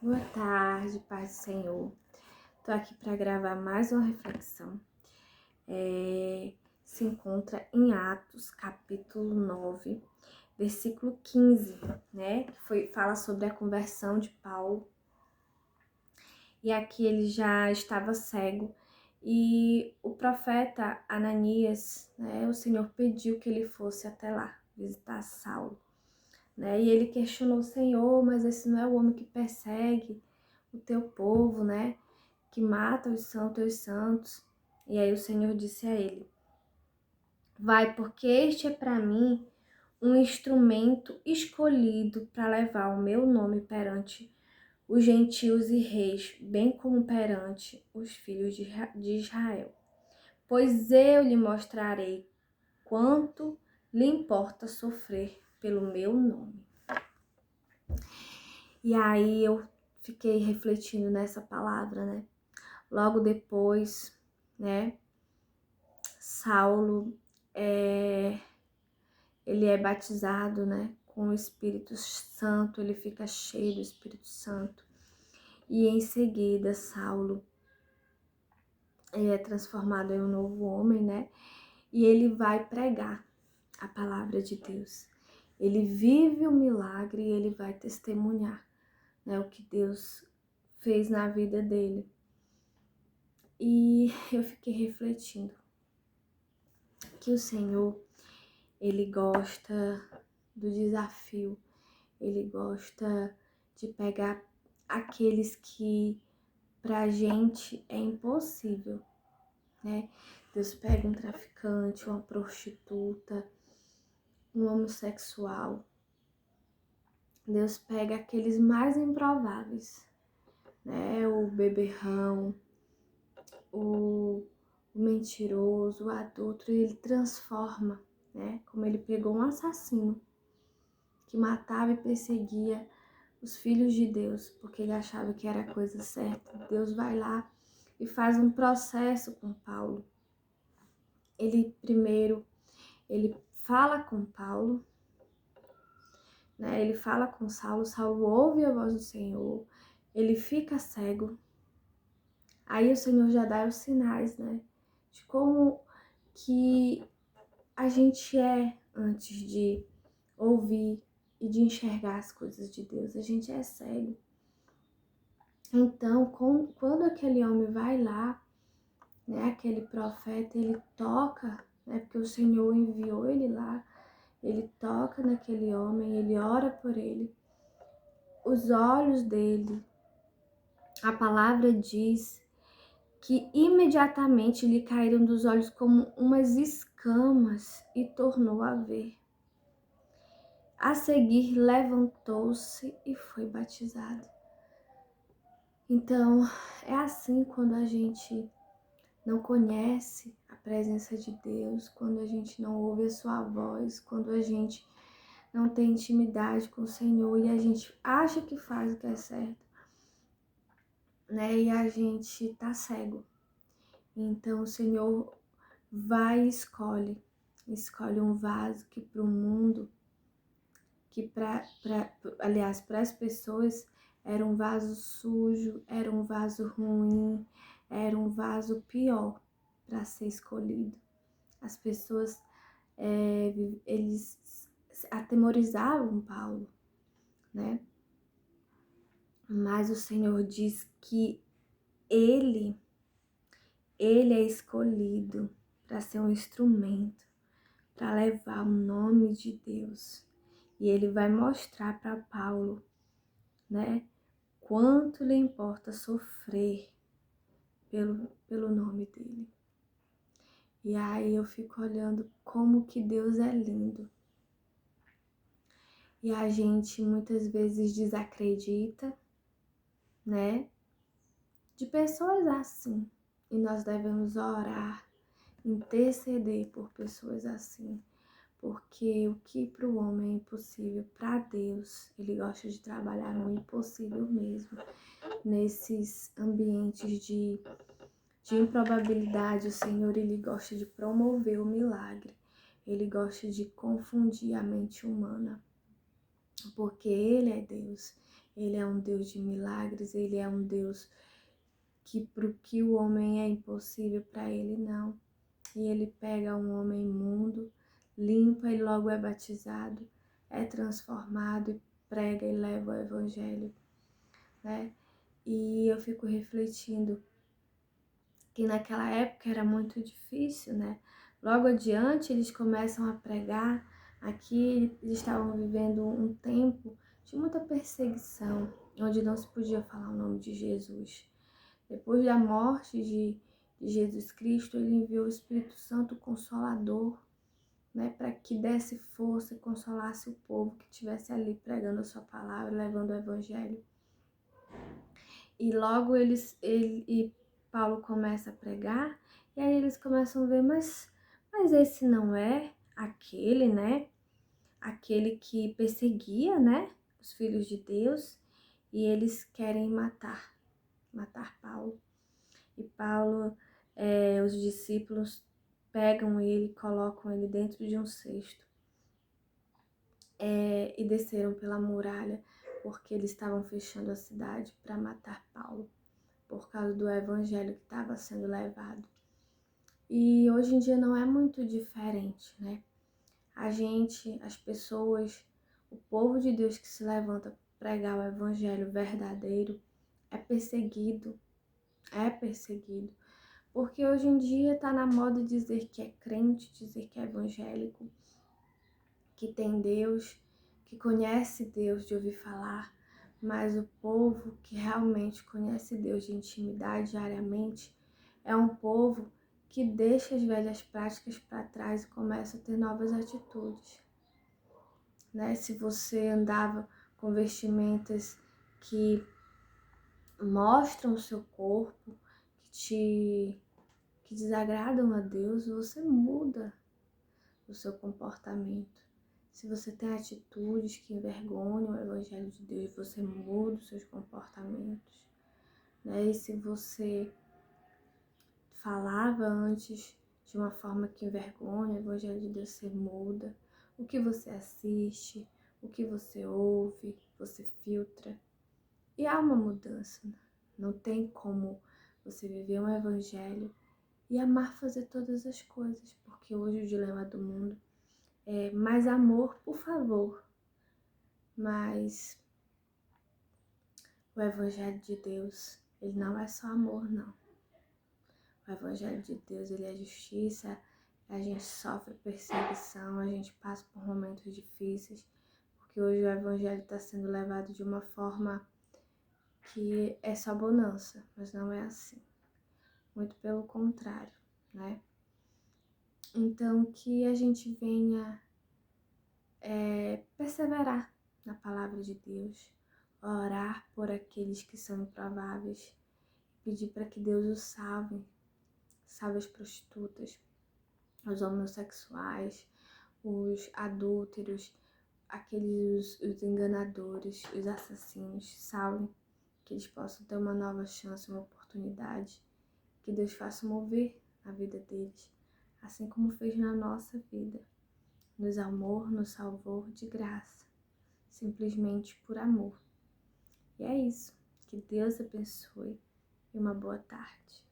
Boa tarde, paz do Senhor. Estou aqui para gravar mais uma reflexão. Se encontra em Atos, capítulo 9, versículo 15, né? Fala sobre a conversão de Paulo. E aqui ele já estava cego. E o profeta Ananias, né? O Senhor pediu que ele fosse até lá, visitar Saulo. Né? E ele questionou o Senhor, mas esse não é o homem que persegue o teu povo, né? Que mata os teus santos. E aí o Senhor disse a ele: vai, porque este é para mim um instrumento escolhido para levar o meu nome perante os gentios e reis, bem como perante os filhos de Israel. Pois eu lhe mostrarei quanto lhe importa sofrer pelo meu nome. E aí eu fiquei refletindo nessa palavra, né? Logo depois, né? Saulo, ele é batizado, né? Com o Espírito Santo, ele fica cheio do Espírito Santo. E em seguida, Saulo é transformado em um novo homem, né? E ele vai pregar a palavra de Deus. Ele vive o milagre e ele vai testemunhar, né, o que Deus fez na vida dele. E eu fiquei refletindo que o Senhor, ele gosta do desafio, ele gosta de pegar aqueles que pra gente é impossível, né? Deus pega um traficante, uma prostituta, um homossexual. Deus pega aqueles mais improváveis, né? O beberrão, o mentiroso, o adulto, e ele transforma, né? Como ele pegou um assassino que matava e perseguia os filhos de Deus, porque ele achava que era a coisa certa. Deus vai lá e faz um processo com Paulo. Ele fala com Paulo, né? Ele fala com Saulo, Saulo ouve a voz do Senhor, ele fica cego. Aí o Senhor já dá os sinais, né? De como que a gente é antes de ouvir e de enxergar as coisas de Deus. A gente é cego. Então, quando aquele homem vai lá, né, aquele profeta, ele toca, né, porque o Senhor enviou ele lá, ele toca naquele homem, ele ora por ele. Os olhos dele, a palavra diz que imediatamente lhe caíram dos olhos como umas escamas e tornou a ver. A seguir, levantou-se e foi batizado. Então, é assim quando a gente não conhece a presença de Deus, quando a gente não ouve a sua voz, quando a gente não tem intimidade com o Senhor e a gente acha que faz o que é certo, né? E a gente tá cego. Então, o Senhor vai e escolhe um vaso que para o mundo, que para as pessoas era um vaso sujo, era um vaso ruim, era um vaso pior para ser escolhido. As pessoas, eles atemorizavam Paulo, né? Mas o Senhor diz que ele é escolhido para ser um instrumento, para levar o nome de Deus. E ele vai mostrar para Paulo, né, quanto lhe importa sofrer pelo nome dele. E aí eu fico olhando como que Deus é lindo. E a gente muitas vezes desacredita, né, de pessoas assim. E nós devemos orar, interceder por pessoas assim. Porque o que para o homem é impossível, para Deus, ele gosta de trabalhar no impossível mesmo. Nesses ambientes de improbabilidade, o Senhor, ele gosta de promover o milagre. Ele gosta de confundir a mente humana. Porque ele é Deus. Ele é um Deus de milagres, ele é um Deus que pro que o homem é impossível, para ele não. E ele pega um homem imundo, limpa e logo é batizado, é transformado e prega e leva o evangelho, né? E eu fico refletindo que naquela época era muito difícil, né? Logo adiante eles começam a pregar. Aqui eles estavam vivendo um tempo de muita perseguição, onde não se podia falar o nome de Jesus. Depois da morte de Jesus Cristo, ele enviou o Espírito Santo Consolador, né, para que desse força e consolasse o povo que estivesse ali pregando a sua palavra, levando o evangelho. E logo Paulo começa a pregar, e aí eles começam a ver, mas esse não é aquele, né? Aquele que perseguia, né? Os filhos de Deus, e eles querem matar Paulo. E Paulo, os discípulos pegam ele, colocam ele dentro de um cesto e desceram pela muralha, porque eles estavam fechando a cidade para matar Paulo, por causa do evangelho que estava sendo levado. E hoje em dia não é muito diferente, né? As pessoas, o povo de Deus que se levanta para pregar o evangelho verdadeiro é perseguido, porque hoje em dia está na moda dizer que é crente, dizer que é evangélico, que tem Deus, que conhece Deus de ouvir falar, mas o povo que realmente conhece Deus de intimidade diariamente é um povo que deixa as velhas práticas para trás e começa a ter novas atitudes, né? Se você andava com vestimentas que mostram o seu corpo, que desagradam a Deus, você muda o seu comportamento. Se você tem atitudes que envergonham o Evangelho de Deus, você muda os seus comportamentos, né? E se você falava antes de uma forma que envergonha o Evangelho de Deus, você muda. O que você assiste, o que você ouve, você filtra. E há uma mudança. Não tem como você viver um Evangelho e amar fazer todas as coisas, porque hoje o dilema do mundo é mais amor, por favor, mas o Evangelho de Deus, ele não é só amor, não. O Evangelho de Deus, ele é justiça, a gente sofre perseguição, a gente passa por momentos difíceis, porque hoje o Evangelho está sendo levado de uma forma que é só bonança, mas não é assim. Muito pelo contrário, né? Então, que a gente venha perseverar na palavra de Deus, orar por aqueles que são improváveis, pedir para que Deus os salve as prostitutas, os homossexuais, os adúlteros, os enganadores, os assassinos, salve, que eles possam ter uma nova chance, uma oportunidade, que Deus faça mover na vida deles, assim como fez na nossa vida. Nos amou, nos salvou de graça, simplesmente por amor. E é isso. Que Deus abençoe e uma boa tarde.